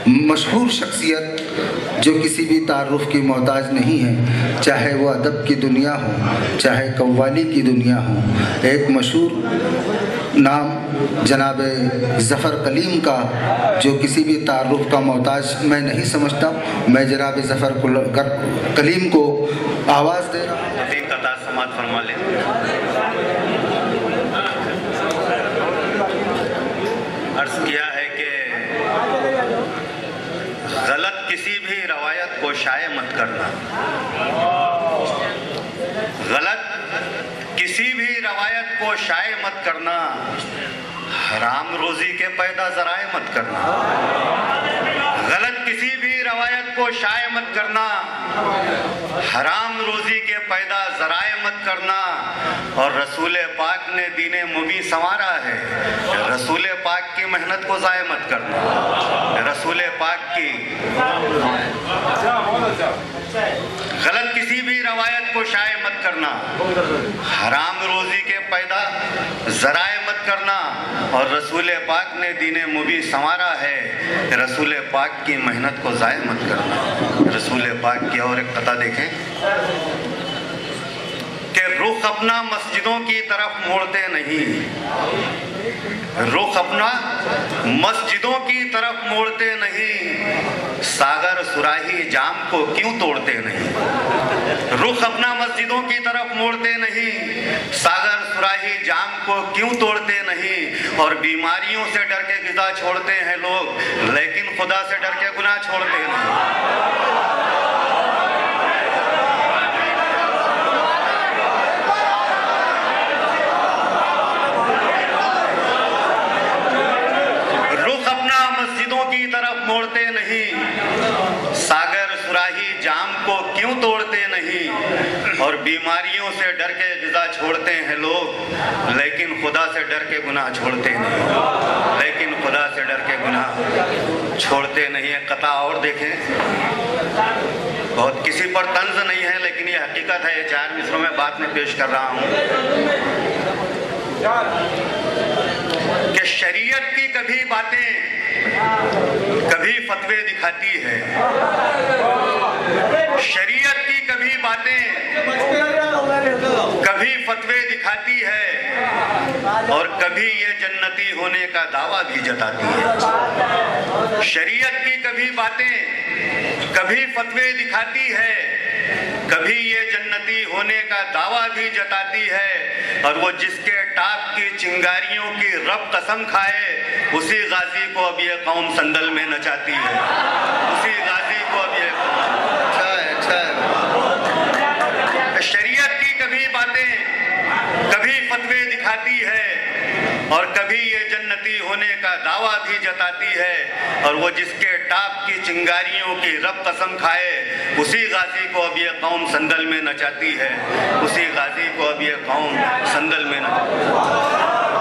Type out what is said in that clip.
مشہور شخصیت جو کسی بھی تعارف کی محتاج نہیں ہے، چاہے وہ ادب کی دنیا ہو چاہے قوالی کی دنیا ہو۔ ایک مشہور نام جناب ظفر کلیم کا، جو کسی بھی تعارف کا محتاج میں نہیں سمجھتا۔ میں جناب ظفر کلیم کو آواز دے رہا ہوں۔ تین قطع سماعت فرما لیں۔ عرض کیا ہے کہ غلط کسی بھی روایت کو شائع مت کرنا، غلط کسی بھی روایت کو شائع مت کرنا، حرام روزی کے پیدا ذرائع مت کرنا، غلط کسی بھی روایت کو شائع مت کرنا، حرام روزی کے پیدا ذرائع مت کرنا۔ اور رسول پاک نے دین مبین سنوارا ہے، رسول پاک کی محنت کو ضائع مت کرنا، رسول پاک کی غلط کسی بھی روایت کو شائع مت کرنا، حرام روزی کے پیدا ذرائع مت کرنا، اور رسول پاک نے دین مبین سنوارا ہے، رسول پاک کی محنت کو ضائع مت کرنا۔ رسول پاک کی اور ایک قطع دیکھیں کہ رخ اپنا مسجدوں کی طرف موڑتے نہیں، رخ اپنا مسجدوں کی طرف موڑتے نہیں، ساگر سراہی جام کو کیوں توڑتے نہیں، رخ اپنا مسجدوں کی طرف موڑتے نہیں، ساگر سراہی جام کو کیوں توڑتے نہیں، اور بیماریوں سے ڈر کے غذا چھوڑتے ہیں لوگ، لیکن خدا سے ڈر کے گناہ چھوڑتے نہیں۔ مسجدوں کی طرف موڑتے نہیں، ساگر سراہی جام کو کیوں توڑتے نہیں، اور بیماریوں سے ڈر کے غذا چھوڑتے ہیں لوگ، لیکن خدا سے ڈر کے گناہ چھوڑتے نہیں، لیکن خدا سے ڈر کے گناہ چھوڑتے نہیں۔ ایک قطع اور دیکھیں، بہت کسی پر طنز نہیں ہے لیکن یہ حقیقت ہے، یہ 4 مصروں میں بات میں پیش کر رہا ہوں کہ شریعت کی کبھی باتیں کبھی فتوے دکھاتی ہے، شریعت کی کبھی باتیں کبھی فتوے دکھاتی ہے، اور کبھی یہ جنتی ہونے کا دعویٰ بھی جتاتی ہے۔ شریعت کی کبھی باتیں کبھی فتوے دکھاتی ہے، کبھی یہ جنتی ہونے کا دعویٰ بھی جتاتی ہے، اور وہ جس کے ٹاپ کی چنگاریوں کی رب قسم کھائے، اسی غازی کو اب یہ قوم صندل میں نچاتی ہے، اسی غازی کو اب یہ قوم۔ شریعت کی کبھی باتیں کبھی فتوے دکھاتی ہے، اور کبھی یہ جنتی ہونے کا دعویٰ بھی جتاتی ہے، اور وہ جس کے ٹاپ کی چنگاریوں کی رب قسم کھائے، اسی غازی کو اب یہ قوم صندل میں نچاتی ہے، اسی غازی کو اب یہ قوم صندل میں نچاتی ہے۔